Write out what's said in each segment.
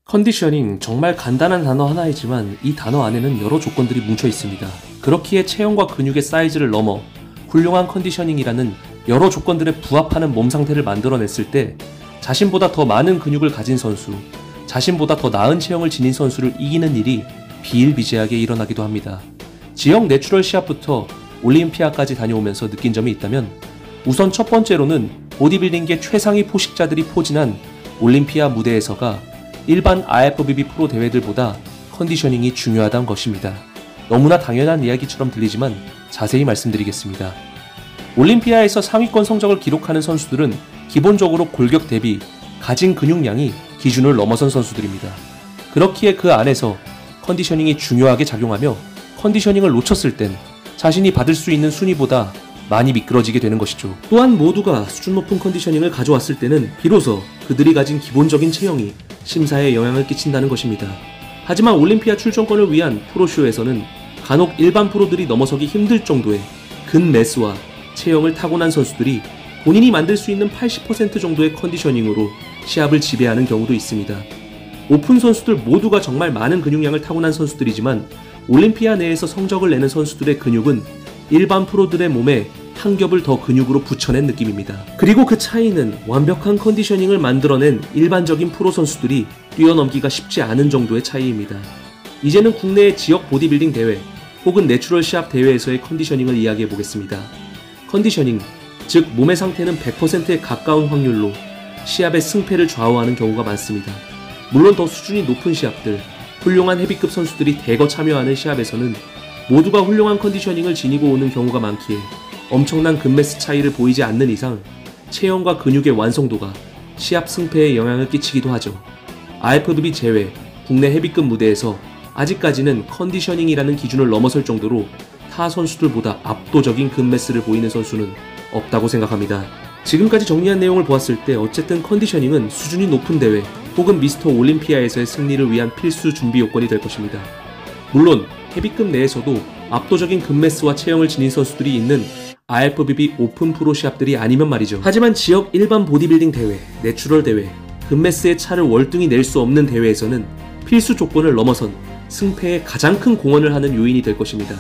컨디셔닝, 정말 간단한 단어 하나이지만 이 단어 안에는 여러 조건들이 뭉쳐 있습니다. 그렇기에 체형과 근육의 사이즈를 넘어 훌륭한 컨디셔닝이라는 여러 조건들에 부합하는 몸 상태를 만들어냈을 때 자신보다 더 많은 근육을 가진 선수, 자신보다 더 나은 체형을 지닌 선수를 이기는 일이 비일비재하게 일어나기도 합니다. 지역 내추럴 시합부터 올림피아까지 다녀오면서 느낀 점이 있다면 우선 첫 번째로는 보디빌딩계 최상위 포식자들이 포진한 올림피아 무대에서가 일반 IFBB 프로 대회들보다 컨디셔닝이 중요하다는 것입니다. 너무나 당연한 이야기처럼 들리지만 자세히 말씀드리겠습니다. 올림피아에서 상위권 성적을 기록하는 선수들은 기본적으로 골격 대비 가진 근육량이 기준을 넘어선 선수들입니다. 그렇기에 그 안에서 컨디셔닝이 중요하게 작용하며 컨디셔닝을 놓쳤을 땐 자신이 받을 수 있는 순위보다 많이 미끄러지게 되는 것이죠. 또한 모두가 수준 높은 컨디셔닝을 가져왔을 때는 비로소 그들이 가진 기본적인 체형이 심사에 영향을 끼친다는 것입니다. 하지만 올림피아 출전권을 위한 프로쇼에서는 간혹 일반 프로들이 넘어서기 힘들 정도의 근매스와 체형을 타고난 선수들이 본인이 만들 수 있는 80% 정도의 컨디셔닝으로 시합을 지배하는 경우도 있습니다. 오픈 선수들 모두가 정말 많은 근육량을 타고난 선수들이지만 올림피아 내에서 성적을 내는 선수들의 근육은 일반 프로들의 몸에 한 겹을 더 근육으로 붙여낸 느낌입니다. 그리고 그 차이는 완벽한 컨디셔닝을 만들어낸 일반적인 프로 선수들이 뛰어넘기가 쉽지 않은 정도의 차이입니다. 이제는 국내의 지역 보디빌딩 대회 혹은 내추럴 시합 대회에서의 컨디셔닝을 이야기해 보겠습니다. 컨디셔닝, 즉 몸의 상태는 100%에 가까운 확률로 시합의 승패를 좌우하는 경우가 많습니다. 물론 더 수준이 높은 시합들, 훌륭한 헤비급 선수들이 대거 참여하는 시합에서는 모두가 훌륭한 컨디셔닝을 지니고 오는 경우가 많기에 엄청난 근매스 차이를 보이지 않는 이상 체형과 근육의 완성도가 시합 승패에 영향을 끼치기도 하죠. IFBB 제외 국내 헤비급 무대에서 아직까지는 컨디셔닝이라는 기준을 넘어설 정도로 타 선수들보다 압도적인 근매스를 보이는 선수는 없다고 생각합니다. 지금까지 정리한 내용을 보았을 때 어쨌든 컨디셔닝은 수준이 높은 대회 혹은 미스터 올림피아에서의 승리를 위한 필수 준비 요건이 될 것입니다. 물론 헤비급 내에서도 압도적인 근매스와 체형을 지닌 선수들이 있는 IFBB 오픈 프로 시합들이 아니면 말이죠. 하지만 지역 일반 보디빌딩 대회, 내추럴 대회, 근매스의 차를 월등히 낼 수 없는 대회에서는 필수 조건을 넘어선 승패에 가장 큰 공헌을 하는 요인이 될 것입니다.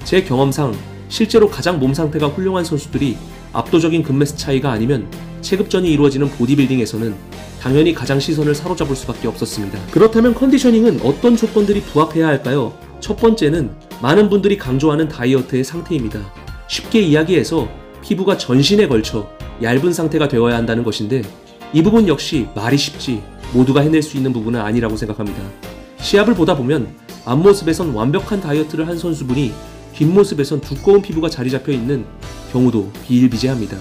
제 경험상 실제로 가장 몸 상태가 훌륭한 선수들이 압도적인 근매스 차이가 아니면 체급전이 이루어지는 보디빌딩에서는 당연히 가장 시선을 사로잡을 수밖에 없었습니다. 그렇다면 컨디셔닝은 어떤 조건들이 부합해야 할까요? 첫 번째는 많은 분들이 강조하는 다이어트의 상태입니다. 쉽게 이야기해서 피부가 전신에 걸쳐 얇은 상태가 되어야 한다는 것인데 이 부분 역시 말이 쉽지 모두가 해낼 수 있는 부분은 아니라고 생각합니다. 시합을 보다 보면 앞모습에선 완벽한 다이어트를 한 선수분이 뒷모습에선 두꺼운 피부가 자리 잡혀 있는 경우도 비일비재합니다.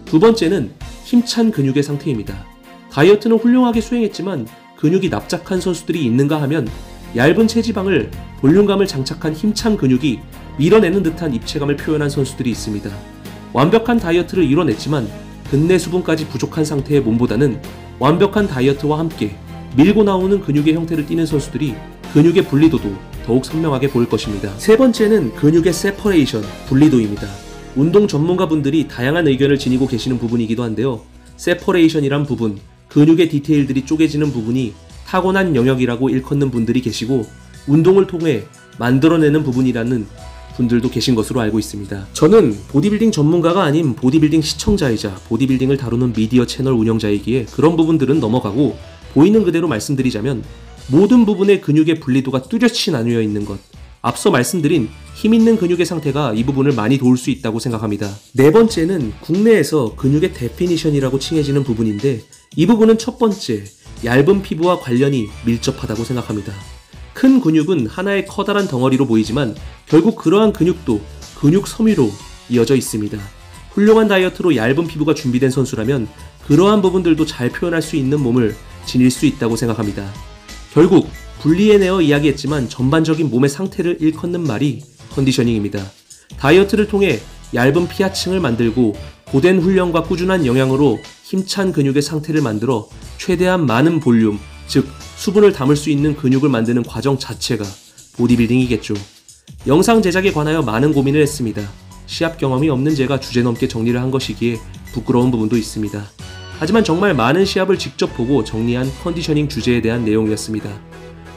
두 번째는 힘찬 근육의 상태입니다. 다이어트는 훌륭하게 수행했지만 근육이 납작한 선수들이 있는가 하면 얇은 체지방을 볼륨감을 장착한 힘찬 근육이 밀어내는 듯한 입체감을 표현한 선수들이 있습니다. 완벽한 다이어트를 이뤄냈지만 근내 수분까지 부족한 상태의 몸보다는 완벽한 다이어트와 함께 밀고 나오는 근육의 형태를 띠는 선수들이 근육의 분리도도 더욱 선명하게 보일 것입니다. 세 번째는 근육의 세퍼레이션, 분리도입니다. 운동 전문가분들이 다양한 의견을 지니고 계시는 부분이기도 한데요. 세퍼레이션이란 부분, 근육의 디테일들이 쪼개지는 부분이 타고난 영역이라고 일컫는 분들이 계시고 운동을 통해 만들어내는 부분이라는 분들도 계신 것으로 알고 있습니다. 저는 보디빌딩 전문가가 아닌 보디빌딩 시청자이자 보디빌딩을 다루는 미디어 채널 운영자이기에 그런 부분들은 넘어가고 보이는 그대로 말씀드리자면 모든 부분의 근육의 분리도가 뚜렷이 나뉘어 있는 것, 앞서 말씀드린 힘있는 근육의 상태가 이 부분을 많이 도울 수 있다고 생각합니다. 네 번째는 국내에서 근육의 데피니션이라고 칭해지는 부분인데 이 부분은 첫 번째, 얇은 피부와 관련이 밀접하다고 생각합니다. 큰 근육은 하나의 커다란 덩어리로 보이지만 결국 그러한 근육도 근육 섬유로 이어져 있습니다. 훌륭한 다이어트로 얇은 피부가 준비된 선수라면 그러한 부분들도 잘 표현할 수 있는 몸을 지닐 수 있다고 생각합니다. 결국 분리해내어 이야기했지만 전반적인 몸의 상태를 일컫는 말이 컨디셔닝입니다. 다이어트를 통해 얇은 피하층을 만들고 고된 훈련과 꾸준한 영양으로 힘찬 근육의 상태를 만들어 최대한 많은 볼륨, 즉 수분을 담을 수 있는 근육을 만드는 과정 자체가 보디빌딩이겠죠. 영상 제작에 관하여 많은 고민을 했습니다. 시합 경험이 없는 제가 주제넘게 정리를 한 것이기에 부끄러운 부분도 있습니다. 하지만 정말 많은 시합을 직접 보고 정리한 컨디셔닝 주제에 대한 내용이었습니다.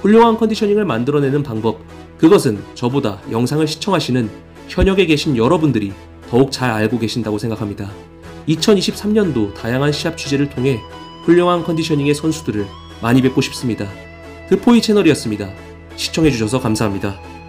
훌륭한 컨디셔닝을 만들어내는 방법, 그것은 저보다 영상을 시청하시는 현역에 계신 여러분들이 더욱 잘 알고 계신다고 생각합니다. 2023년도 다양한 시합 취재를 통해 훌륭한 컨디셔닝의 선수들을 많이 뵙고 싶습니다. 드포이 채널이었습니다. 시청해주셔서 감사합니다.